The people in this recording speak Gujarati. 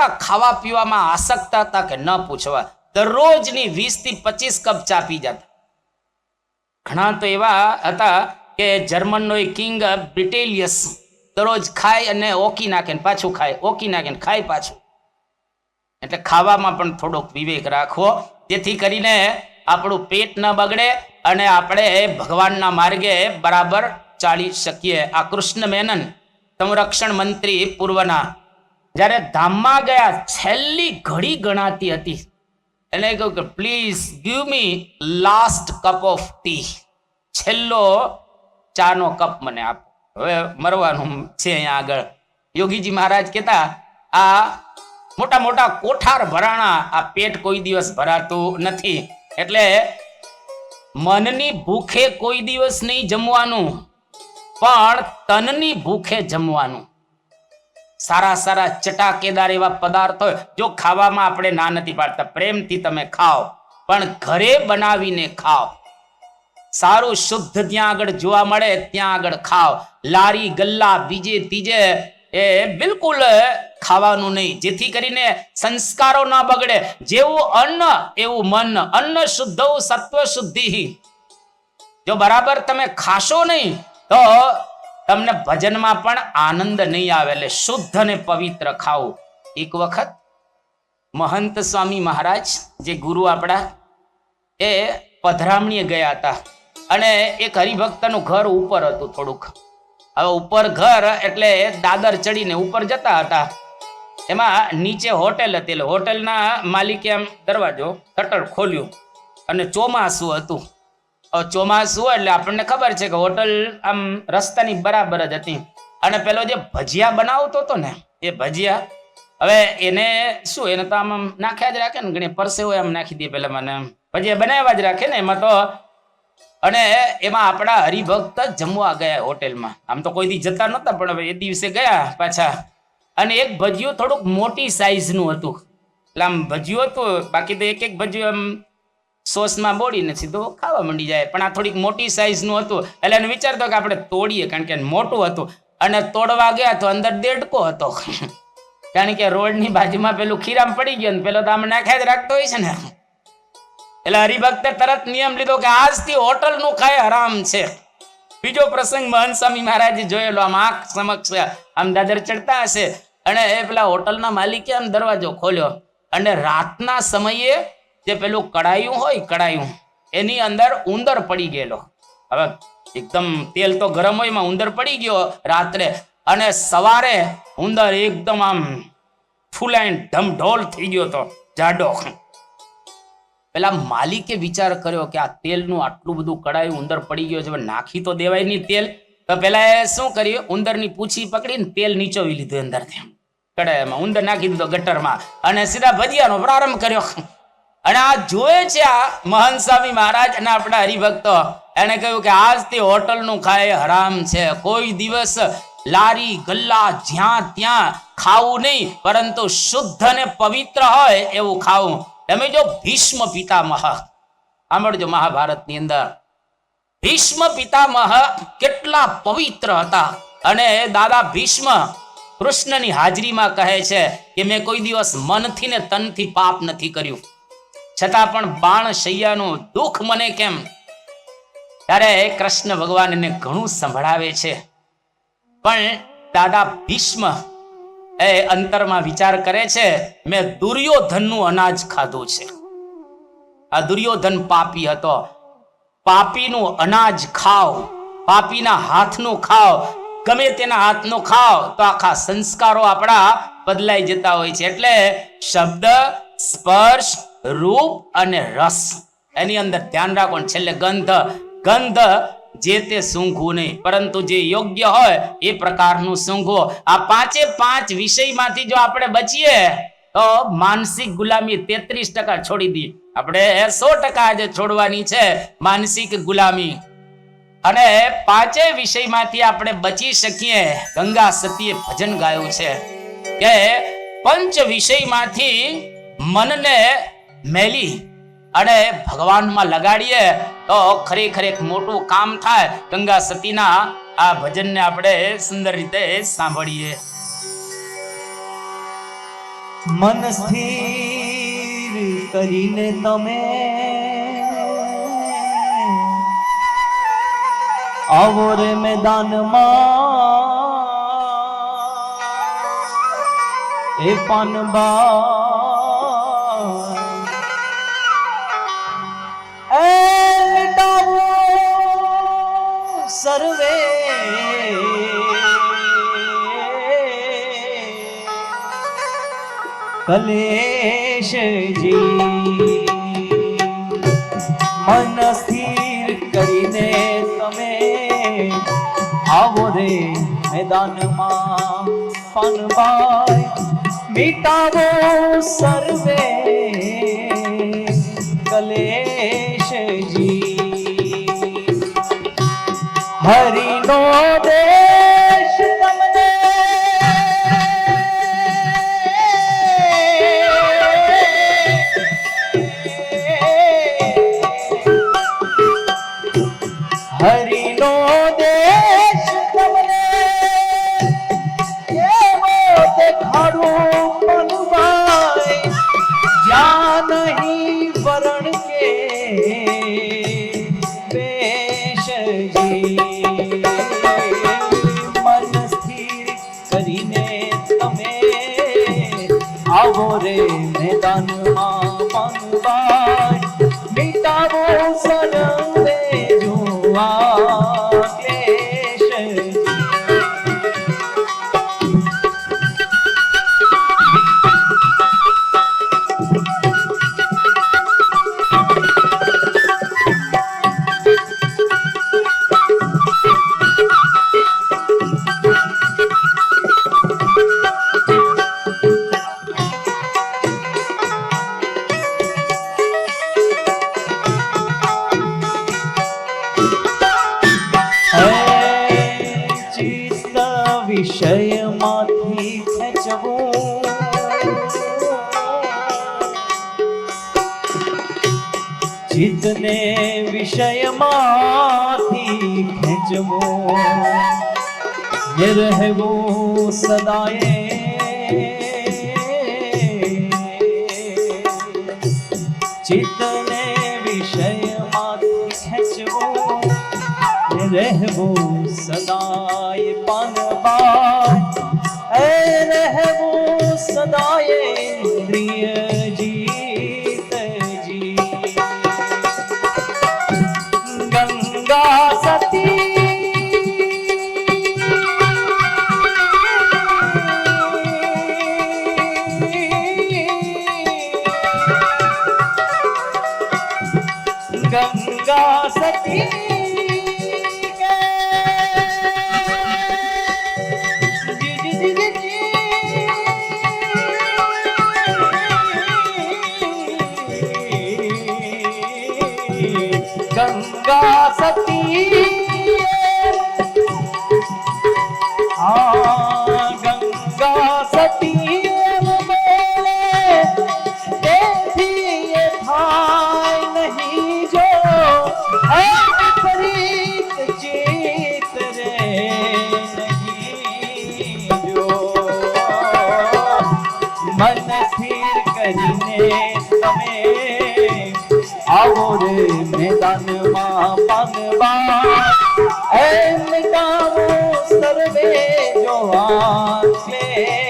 એટલા ખાવા પીવામાં આસક્ત હતા કે ન પૂછવા. દરરોજની 20 થી 25 કપ ચા પી જતા. ઘણા તો એવા હતા કે જર્મનનો કિંગ બ્રિટેલિયસ દરરોજ ખાય અને ઓકી નાખે ને પાછું ખાય, ઓકી નાખે ને ખાય પાછું. એટલે ખાવામાં પણ થોડોક વિવેક રાખવો, જેથી કરીને આપણું પેટ ન બગડે અને આપણે ભગવાનના માર્ગે બરાબર ચાલી શકીએ. આ કૃષ્ણ મેનન સંરક્ષણ મંત્રી પૂર્વના જ્યારે ધામમાં ગયા, છેલ્લી ઘડી ગણાતી હતી. એને કહ્યું કે please give me last cup of T, છેલ્લો ચાનો કપ મને આપો, હવે મરવાનું છે અહીંયા આગળ. યોગીજી મહારાજ કહેતા, આ મોટા મોટા કોઠાર ભરાણા, આ પેટ કોઈ દિવસ ભરાતું નથી. એટલે મનની ભૂખે કોઈ દિવસ નહીં જમવાનું, પણ તનની ભૂખે જમવાનું. સારા સારા ચટાકેદાર એવા પદાર્થો જો ખાવામાં આપણે ના નથી પાડતા, પ્રેમથી તમે ખાઓ, પણ ઘરે બનાવીને ખાઓ. સારું શુદ્ધ ત્યાં આગળ જોવા મળે ત્યાં આગળ ખાઓ. લારી ગલ્લા બીજે ત્રીજે એ બિલકુલ ખાવાનું નહીં, જેથી કરીને સંસ્કારો ના બગડે. જેવું અન્ન એવું મન, અન્ન શુદ્ધ સત્વ શુદ્ધિ. જો બરાબર તમે ખાશો નહીં તો તમને ભજનમાં પણ આનંદ નહીં આવે. એટલે શુદ્ધ અને પવિત્ર ખાવું. એક વખત મહંત સ્વામી મહારાજ જે ગુરુ આપણા, એ પધરામણીએ ગયા હતા અને એક હરિભક્તનું ઘર ઉપર હતું થોડુંક. હવે ઉપર ઘર એટલે દાદર ચડીને ઉપર જતા હતા. એમાં નીચે હોટેલ હતી. એટલે હોટેલના માલિકે આમ દરવાજો શટર ખોલ્યું અને ચોમાસું હતું. ચોમાસું એટલે આપણને ખબર છે કે હોટલ આમ રસ્તાની બરાબર જ હતી. અને પેલો જે ભજીયા બનાવતો હતો ને, એ ભજીયા હવે એને શું, એને તો આમ નાખ્યા જ રાખે ને, ઘણી પરસેવો આમ નાખી દે પેલા મને, ભજીયા બનાવ્યા જ રાખે ને એમાં તો. અને એમાં આપણા હરિભક્ત જમવા ગયા હોટેલમાં. આમ તો કોઈ દી જતા નહોતા, પણ હવે એ દિવસે ગયા પાછા. અને એક ભજીયું થોડુંક મોટી સાઈઝનું હતું. એટલે આમ ભજીયું હતું, બાકી તો એક એક ભજીયું આમ સોસમાં બોળીને સીધું ખાવા માંડી જાય, પણ આ થોડીક મોટી સાઈઝનું હતું. એટલે એને વિચારતો કે આપણે તોડીએ, કારણ કે મોટું હતું. અને તોડવા ગયા તો અંદર દેડકો હતો, કારણ કે રોડની બાજુમાં પેલું ખીરામ પડી ગયો ને પેલો તો આમ નાખ્યા જ રાખતો હોય છે ને. એટલે હરિભક્તે તરત નિયમ લીધો કે આજથી હોટલનું ખાય હરામ છે. બીજો પ્રસંગ મહંત સ્વામી મહારાજે જોયેલો, આમ આંખ સમક્ષ આમ દાદર ચડતા હશે અને એ પેલા હોટલના માલિકે આમ દરવાજો ખોલ્યો અને રાતના સમયે જે પેલું કડાયું હોય, કડાયું એની અંદર ઉંદર પડી ગયેલો. હવે એકદમ તેલ તો ગરમ હોય, એમાં ઉંદર પડી ગયો રાત્રે. અને સવારે ઉંદર એકદમ આમ ફૂલાઈને ઢમઢોલ થઈ ગયો હતો, જાડો. પેલા માલિકે વિચાર કર્યો કે આ તેલનું આટલું બધું કડાયું ઉંદર પડી ગયો છે, નાખી તો દેવાય નહીં તેલ. તો પેલા એ શું કર્યું, ઉંદરની પૂંછી પકડીને તેલ નીચોવી લીધું અંદરથી કડાયામાં, ઉંદર નાખી દીધો ગટરમાં અને સીધા ભજીયાનો પ્રારંભ કર્યો. અને આ જોયે છે આ મહંત સ્વામી મહારાજ અને આપણા હરિભક્તો, એને કહ્યું કે આજથી હોટલનું ખાય હરામ છે. કોઈ દિવસ લારી ગલ્લા જ્યાં ત્યાં ખાવું નહીં, પરંતુ શુદ્ધ અને પવિત્ર હોય એવું ખાવું. તમે જો ભીષ્મ પિતામહ સાંભળજો, મહાભારતની અંદર ભીષ્મ પિતામહ કેટલા પવિત્ર હતા. અને દાદા ભીષ્મ કૃષ્ણની હાજરીમાં કહે છે કે મેં કોઈ દિવસ મનથી ને તનથી પાપ નથી કર્યું, છતાં પણ બાણ શૈયાનું દુઃખ મને કેમ. ત્યારે કૃષ્ણ ભગવાન એને ઘણું સંભળાવે છે, પણ દાદા ભીષ્મ એ અંતરમાં વિચાર કરે છે, મેં દુર્યોધનનું અનાજ ખાધું છે. આ દુર્યોધન પાપી હતો. પાપીનું અનાજ ખાવ, પાપીના હાથનું ખાવ, ગમે તેના હાથનું ખાવ તો આખા સંસ્કારો આપણા બદલાઈ જતા હોય છે. એટલે શબ્દ, સ્પર્શ, રૂપ અને રસ એની અંદર ધ્યાન રાખો. છેલ્લે ગંધ, ગંધ જે તે સૂંઘવું નહીં, પરંતુ જે યોગ્ય હોય એ પ્રકારનું સૂંઘવો. આ પાંચે પાંચ વિષયમાંથી જો આપણે બચીએ તો માનસિક ગુલામી 33% છોડી દી. આપણે 100% જે છોડવાની છે માનસિક ગુલામી. અને પાંચે વિષયમાંથી આપણે બચી શકીએ. ગંગા સતીએ ભજન ગાયું છે કે પંચ વિષયમાંથી મનને મેલી અને ભગવાનમાં લગાડીએ તો ખરેખર એક મોટું કામ થાય. ગંગા સતીના આ ભજનને આપણે સુંદર રીતે સાંભળીએ. મન સ્થિર કરીને તમે આવો રે મેદાનમાં એ પાનબા એ મિટાવો સર્વે કલેશજી મન સ્થિર કરીને તમે આવો રે મેદાનમાં પાનબાઈ મિટાવો સર્વે કલેશજી હરિનો દેશ તમને હરિનો દેશ તમને એવો દેખાડું મનુભાઈ જ્યાં નહીં વરણ કે વેશજી મન સ્થિર કરીને તમે આવો રે મેદાનમાં મનુભાઈ મિટાવો સર્વે વિષયમાંથી ખેંચવું ચિત્તને વિષયમાંથી ખેંચવું ને રહેવું સદાય ચિત્તને વિષયમાંથી ખેંચવું ને રહેવું સદાય પાનબા એ રહેવું સદાય ઇન્દ્રિય જીતજી ગંગા સતી ગંગા સતી ગંગા સતી ગંગા સતી તેથી એ થાય નહીં જો ફરીત જીત રે નહીં જો મન સ્થિર કરીને તમે આવો રે મેદાનમાં પાનબા એ મિટાવો સર્વે જો આંખે